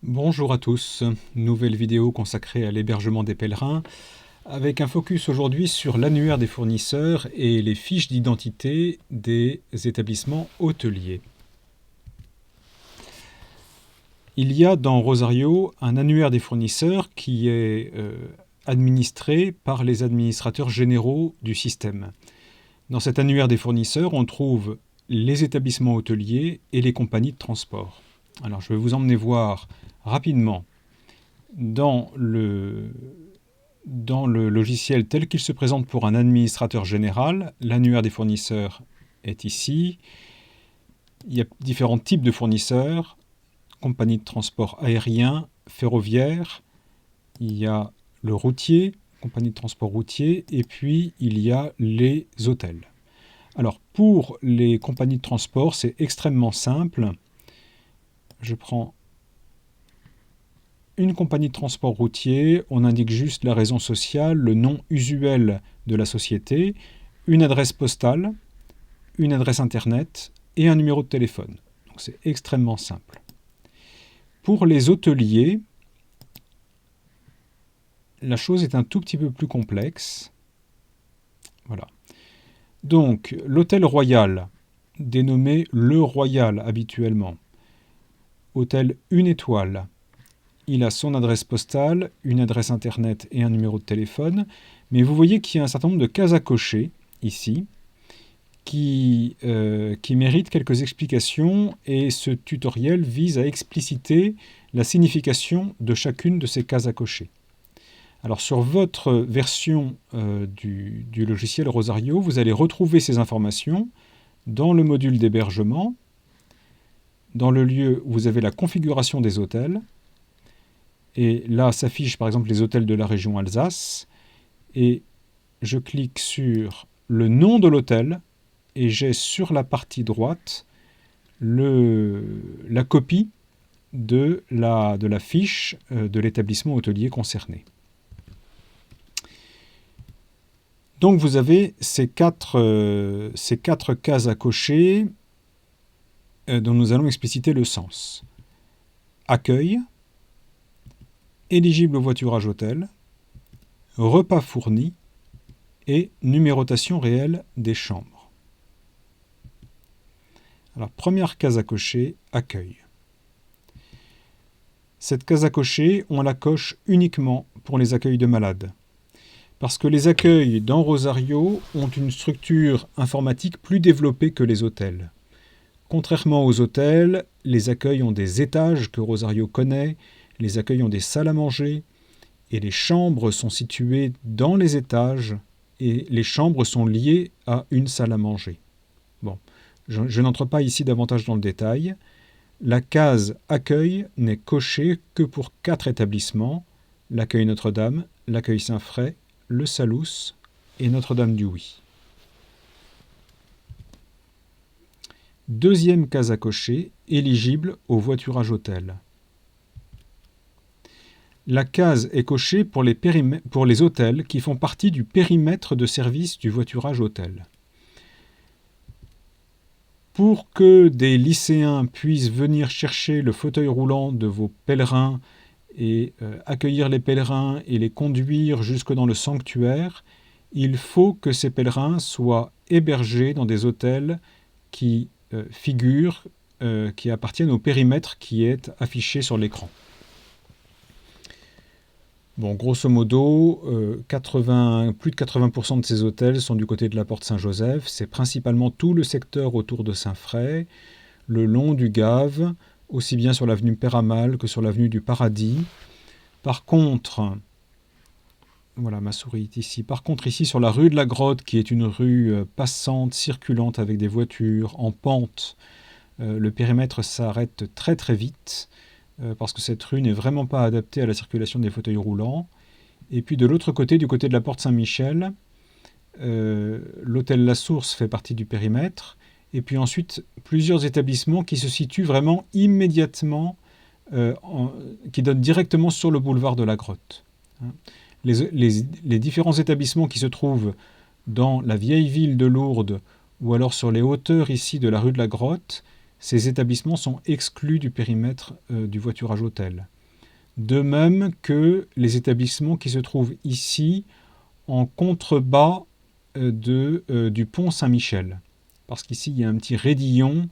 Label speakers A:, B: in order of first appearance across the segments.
A: Bonjour à tous, nouvelle vidéo consacrée à l'hébergement des pèlerins, avec un focus aujourd'hui sur l'annuaire des fournisseurs et les fiches d'identité des établissements hôteliers. Il y a dans Rosario un annuaire des fournisseurs qui est administré par les administrateurs généraux du système. Dans cet annuaire des fournisseurs, on trouve les établissements hôteliers et les compagnies de transport. Alors je vais vous emmener voir rapidement dans le logiciel tel qu'il se présente pour un administrateur général. L'annuaire des fournisseurs est ici. Il y a différents types de fournisseurs, compagnie de transport aérien, ferroviaire, il y a le routier, compagnie de transport routier, et puis il y a les hôtels. Alors pour les compagnies de transport, c'est extrêmement simple. Je prends une compagnie de transport routier, on indique juste la raison sociale, le nom usuel de la société, une adresse postale, une adresse internet et un numéro de téléphone. Donc c'est extrêmement simple. Pour les hôteliers, la chose est un tout petit peu plus complexe. Voilà. Donc l'hôtel Royal, dénommé Le Royal habituellement, hôtel 1 étoile, il a son adresse postale, une adresse internet et un numéro de téléphone. Mais vous voyez qu'il y a un certain nombre de cases à cocher ici qui méritent quelques explications, et ce tutoriel vise à expliciter la signification de chacune de ces cases à cocher. Alors sur votre version du logiciel Rosario, vous allez retrouver ces informations dans le module d'hébergement, dans le lieu où vous avez la configuration des hôtels. Et là s'affichent par exemple les hôtels de la région Alsace, et je clique sur le nom de l'hôtel, et j'ai sur la partie droite la copie de la fiche de l'établissement hôtelier concerné. Donc vous avez ces quatre cases à cocher dont nous allons expliciter le sens. Accueil, éligible au voiturage hôtel, repas fournis et numérotation réelle des chambres. Alors, première case à cocher, accueil. Cette case à cocher, on la coche uniquement pour les accueils de malades. Parce que les accueils dans Rosario ont une structure informatique plus développée que les hôtels. Contrairement aux hôtels, les accueils ont des étages que Rosario connaît, les accueils ont des salles à manger, et les chambres sont situées dans les étages, et les chambres sont liées à une salle à manger. Bon, je n'entre pas ici davantage dans le détail. La case accueil n'est cochée que pour 4 établissements, l'accueil Notre-Dame, l'accueil Saint-Fray, le Salus et Notre-Dame-du-Huy. Deuxième case à cocher, éligible au voiturage hôtel. La case est cochée pour les hôtels qui font partie du périmètre de service du voiturage hôtel. Pour que des lycéens puissent venir chercher le fauteuil roulant de vos pèlerins et accueillir les pèlerins et les conduire jusque dans le sanctuaire, il faut que ces pèlerins soient hébergés dans des hôtels qui figurent, qui appartiennent au périmètre qui est affiché sur l'écran. Bon, grosso modo, plus de 80% de ces hôtels sont du côté de la Porte Saint-Joseph. C'est principalement tout le secteur autour de Saint-Fray, le long du Gave, aussi bien sur l'avenue Peyramale que sur l'avenue du Paradis. Par contre, voilà, ma souris est ici. Par contre, ici, sur la rue de la Grotte, qui est une rue passante, circulante, avec des voitures en pente, le périmètre s'arrête très très vite, parce que cette rue n'est vraiment pas adaptée à la circulation des fauteuils roulants. Et puis de l'autre côté, du côté de la Porte Saint-Michel, l'hôtel La Source fait partie du périmètre, et puis ensuite plusieurs établissements qui se situent vraiment immédiatement, qui donnent directement sur le boulevard de la Grotte. Les différents établissements qui se trouvent dans la vieille ville de Lourdes, ou alors sur les hauteurs ici de la rue de la Grotte, ces établissements sont exclus du périmètre du voiturage hôtel. De même que les établissements qui se trouvent ici en contrebas du pont Saint-Michel. Parce qu'ici, il y a un petit raidillon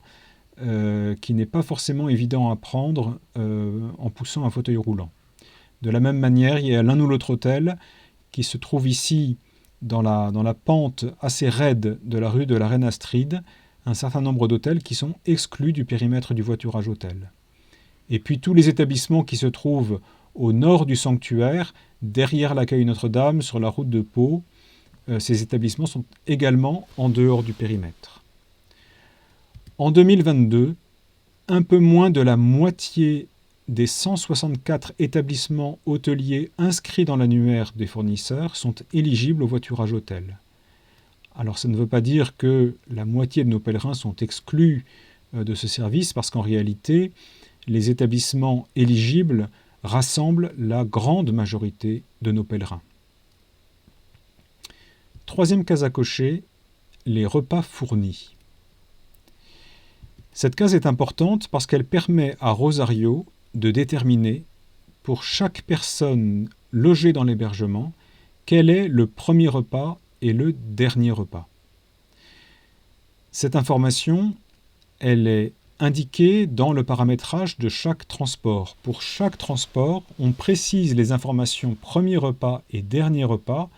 A: qui n'est pas forcément évident à prendre en poussant un fauteuil roulant. De la même manière, il y a l'un ou l'autre hôtel qui se trouve ici dans la pente assez raide de la rue de la Reine Astrid, un certain nombre d'hôtels qui sont exclus du périmètre du voiturage hôtel. Et puis tous les établissements qui se trouvent au nord du sanctuaire, derrière l'accueil Notre-Dame, sur la route de Pau, ces établissements sont également en dehors du périmètre. En 2022, un peu moins de la moitié des 164 établissements hôteliers inscrits dans l'annuaire des fournisseurs sont éligibles au voiturage hôtel. Alors ça ne veut pas dire que la moitié de nos pèlerins sont exclus de ce service, parce qu'en réalité, les établissements éligibles rassemblent la grande majorité de nos pèlerins. Troisième case à cocher, les repas fournis. Cette case est importante parce qu'elle permet à Rosario de déterminer, pour chaque personne logée dans l'hébergement, quel est le premier repas et le dernier repas. Cette information, elle est indiquée dans le paramétrage de chaque transport. Pour chaque transport, on précise les informations premier repas et dernier repas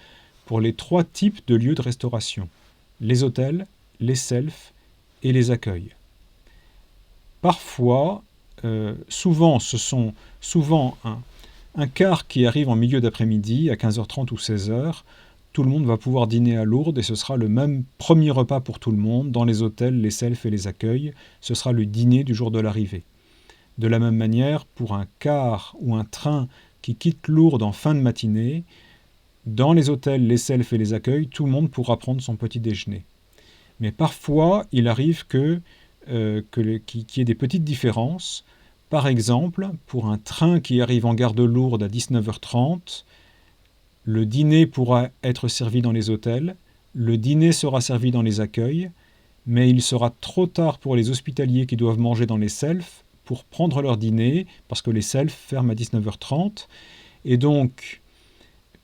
A: pour les 3 types de lieux de restauration: les hôtels, les selfs et les accueils. Parfois, souvent un quart qui arrive en milieu d'après-midi, à 15h30 ou 16h, tout le monde va pouvoir dîner à Lourdes et ce sera le même premier repas pour tout le monde, dans les hôtels, les selfs et les accueils. Ce sera le dîner du jour de l'arrivée. De la même manière, pour un car ou un train qui quitte Lourdes en fin de matinée, dans les hôtels, les selfs et les accueils, tout le monde pourra prendre son petit déjeuner. Mais parfois, il arrive qu'il y ait des petites différences. Par exemple, pour un train qui arrive en gare de Lourdes à 19h30, le dîner pourra être servi dans les hôtels, le dîner sera servi dans les accueils, mais il sera trop tard pour les hospitaliers qui doivent manger dans les selfs pour prendre leur dîner, parce que les selfs ferment à 19h30. Et donc,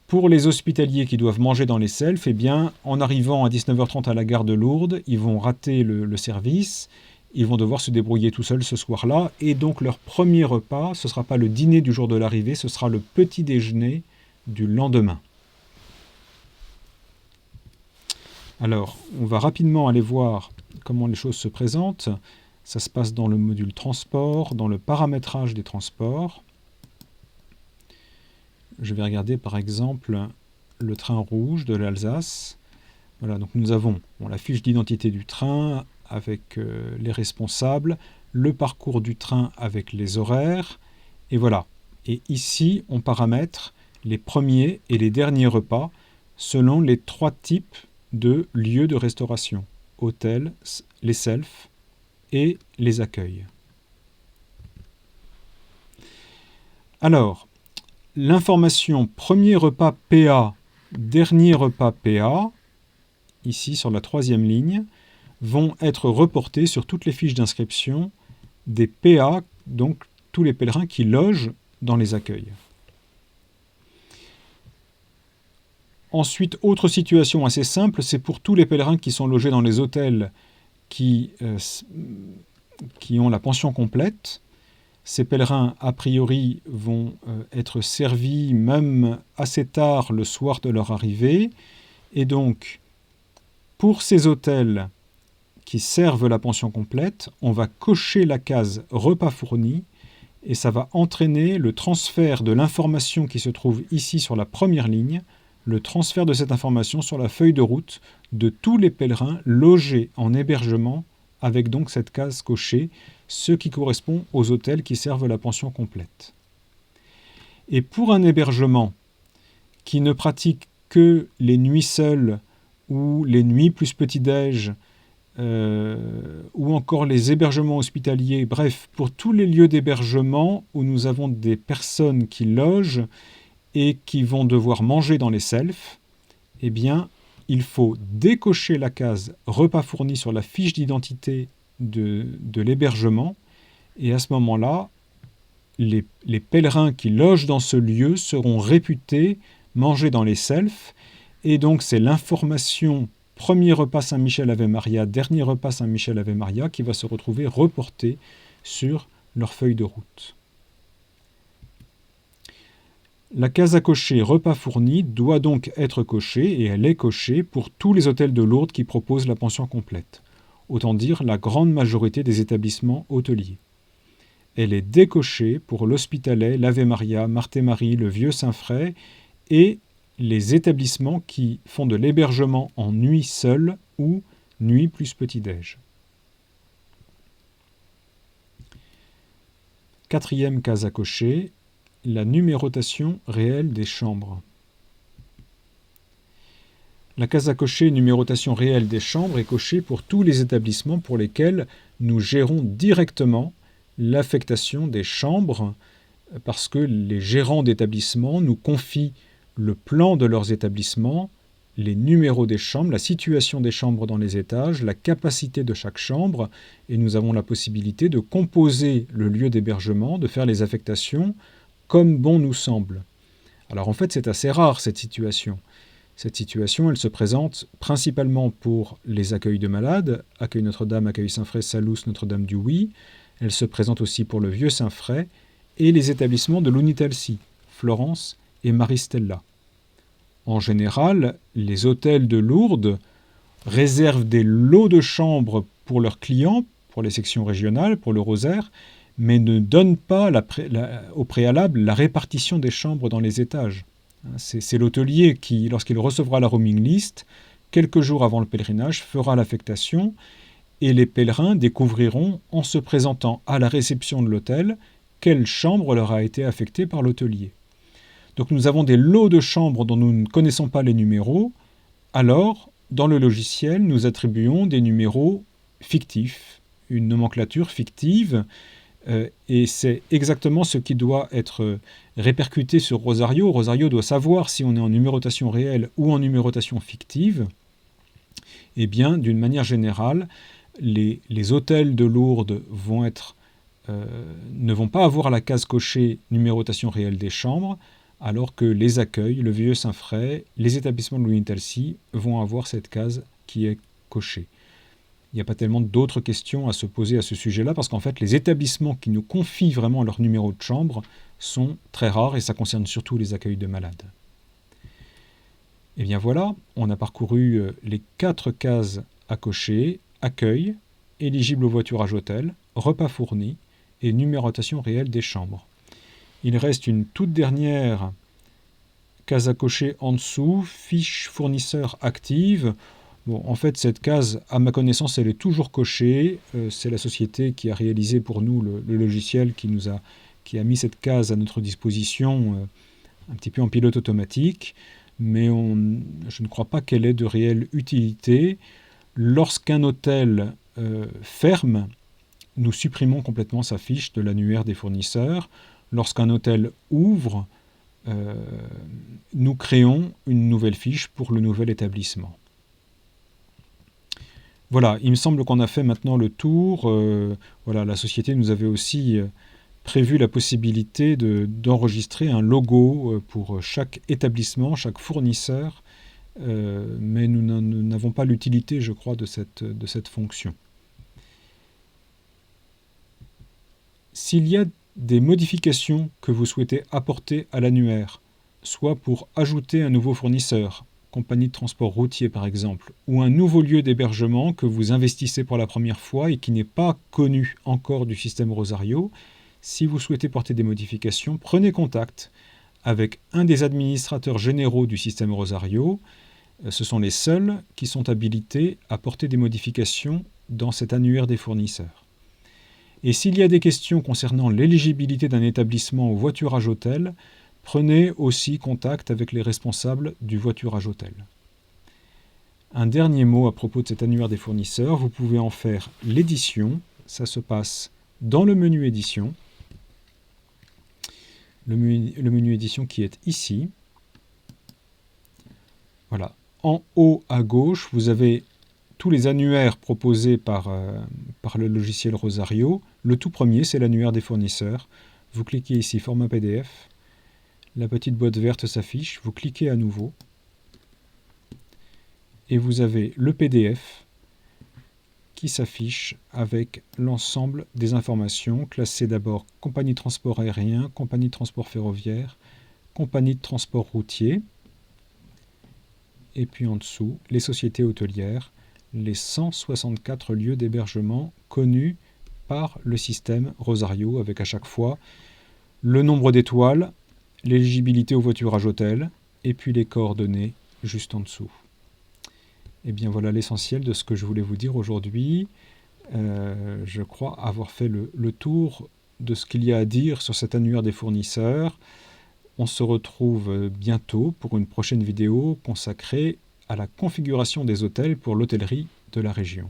A: pour les hospitaliers qui doivent manger dans les selfs, eh bien, en arrivant à 19h30 à la gare de Lourdes, ils vont rater le service, ils vont devoir se débrouiller tout seuls ce soir-là, et donc leur premier repas, ce ne sera pas le dîner du jour de l'arrivée, ce sera le petit déjeuner du lendemain. Alors, on va rapidement aller voir comment les choses se présentent. Ça se passe dans le module transport, dans le paramétrage des transports. Je vais regarder par exemple le train rouge de l'Alsace. Voilà, donc nous avons la fiche d'identité du train avec les responsables, le parcours du train avec les horaires, et voilà. Et ici, on paramètre les premiers et les derniers repas selon les 3 types de lieux de restauration: hôtels, les selfs et les accueils. Alors, l'information premier repas PA, dernier repas PA, ici sur la 3e ligne, vont être reportées sur toutes les fiches d'inscription des PA, donc tous les pèlerins qui logent dans les accueils. Ensuite, autre situation assez simple, c'est pour tous les pèlerins qui sont logés dans les hôtels qui ont la pension complète. Ces pèlerins, a priori, vont être servis même assez tard le soir de leur arrivée. Et donc, pour ces hôtels qui servent la pension complète, on va cocher la case « Repas fournis » et ça va entraîner le transfert de l'information qui se trouve ici sur la première ligne, le transfert de cette information sur la feuille de route de tous les pèlerins logés en hébergement, avec donc cette case cochée, ce qui correspond aux hôtels qui servent la pension complète. Et pour un hébergement qui ne pratique que les nuits seules ou les nuits plus petit-déj, ou encore les hébergements hospitaliers, bref, pour tous les lieux d'hébergement où nous avons des personnes qui logent et qui vont devoir manger dans les selfs, eh bien, il faut décocher la case « Repas fournis » sur la fiche d'identité de l'hébergement. Et à ce moment-là, les pèlerins qui logent dans ce lieu seront réputés manger dans les selfs. Et donc c'est l'information premier repas Saint-Michel Ave Maria, dernier repas Saint-Michel Ave Maria qui va se retrouver reportée sur leur feuille de route. La case à cocher repas fourni doit donc être cochée, et elle est cochée pour tous les hôtels de Lourdes qui proposent la pension complète. Autant dire la grande majorité des établissements hôteliers. Elle est décochée pour l'Hospitalet, l'Ave Maria, Marthe et Marie, le Vieux Saint-Fray et les établissements qui font de l'hébergement en nuit seule ou nuit plus petit-déj. Quatrième case à cocher, la numérotation réelle des chambres. La case à cocher numérotation réelle des chambres est cochée pour tous les établissements pour lesquels nous gérons directement l'affectation des chambres, parce que les gérants d'établissements nous confient le plan de leurs établissements, les numéros des chambres, la situation des chambres dans les étages, la capacité de chaque chambre, et nous avons la possibilité de composer le lieu d'hébergement, de faire les affectations comme bon nous semble. Alors en fait, c'est assez rare cette situation. Cette situation, elle se présente principalement pour les accueils de malades, Accueil Notre-Dame, Accueil Saint-Fray, Salus, Notre-Dame du Oui. Elle se présente aussi pour le Vieux Saint-Fray et les établissements de l'Unitalsi, Florence et Maristella. En général, les hôtels de Lourdes réservent des lots de chambres pour leurs clients, pour les sections régionales, pour le rosaire, mais ne donnent pas au préalable la répartition des chambres dans les étages. C'est l'hôtelier qui, lorsqu'il recevra la roaming list, quelques jours avant le pèlerinage, fera l'affectation et les pèlerins découvriront, en se présentant à la réception de l'hôtel, quelle chambre leur a été affectée par l'hôtelier. Donc nous avons des lots de chambres dont nous ne connaissons pas les numéros, alors dans le logiciel nous attribuons des numéros fictifs, une nomenclature fictive, et c'est exactement ce qui doit être répercuté sur Rosario. Rosario doit savoir si on est en numérotation réelle ou en numérotation fictive. Eh bien, d'une manière générale, les hôtels de Lourdes ne vont pas avoir la case cochée numérotation réelle des chambres, alors que les accueils, le Vieux Saint-Fray, les établissements de l'Unitalsi vont avoir cette case qui est cochée. Il n'y a pas tellement d'autres questions à se poser à ce sujet-là, parce qu'en fait, les établissements qui nous confient vraiment leur numéro de chambre sont très rares, et ça concerne surtout les accueils de malades. Et bien voilà, on a parcouru les 4 cases à cocher: accueil, éligible au voiturage hôtel, repas fourni et numérotation réelle des chambres. Il reste une toute dernière case à cocher en dessous, fiche fournisseur active. Bon, en fait, cette case, à ma connaissance, elle est toujours cochée. C'est la société qui a réalisé pour nous le logiciel qui a mis cette case à notre disposition un petit peu en pilote automatique. Mais je ne crois pas qu'elle ait de réelle utilité. Lorsqu'un hôtel ferme, nous supprimons complètement sa fiche de l'annuaire des fournisseurs. Lorsqu'un hôtel ouvre, nous créons une nouvelle fiche pour le nouvel établissement. Voilà, il me semble qu'on a fait maintenant le tour. Voilà, la société nous avait aussi prévu la possibilité d'enregistrer un logo pour chaque établissement, chaque fournisseur, mais nous n'avons pas l'utilité, je crois, de cette fonction. S'il y a des modifications que vous souhaitez apporter à l'annuaire, soit pour ajouter un nouveau fournisseur, compagnie de transport routier par exemple, ou un nouveau lieu d'hébergement que vous investissez pour la première fois et qui n'est pas connu encore du système Rosario, si vous souhaitez porter des modifications, prenez contact avec un des administrateurs généraux du système Rosario. Ce sont les seuls qui sont habilités à porter des modifications dans cet annuaire des fournisseurs. Et s'il y a des questions concernant l'éligibilité d'un établissement au voiturage hôtel, prenez aussi contact avec les responsables du voiturage hôtel. Un dernier mot à propos de cet annuaire des fournisseurs, vous pouvez en faire l'édition. Ça se passe dans le menu édition. Le menu édition qui est ici. Voilà. En haut à gauche, vous avez tous les annuaires proposés par le logiciel Rosario. Le tout premier, c'est l'annuaire des fournisseurs. Vous cliquez ici, format PDF. La petite boîte verte s'affiche. Vous cliquez à nouveau. Et vous avez le PDF qui s'affiche avec l'ensemble des informations classées d'abord compagnie de transport aérien, compagnie de transport ferroviaire, compagnie de transport routier, et puis en dessous, les sociétés hôtelières, les 164 lieux d'hébergement connus par le système Rosario, avec à chaque fois le nombre d'étoiles, l'éligibilité au voiturage hôtel, et puis les coordonnées juste en dessous. Et bien voilà l'essentiel de ce que je voulais vous dire aujourd'hui. Je crois avoir fait le tour de ce qu'il y a à dire sur cet annuaire des fournisseurs. On se retrouve bientôt pour une prochaine vidéo consacrée à la configuration des hôtels pour l'hôtellerie de la région.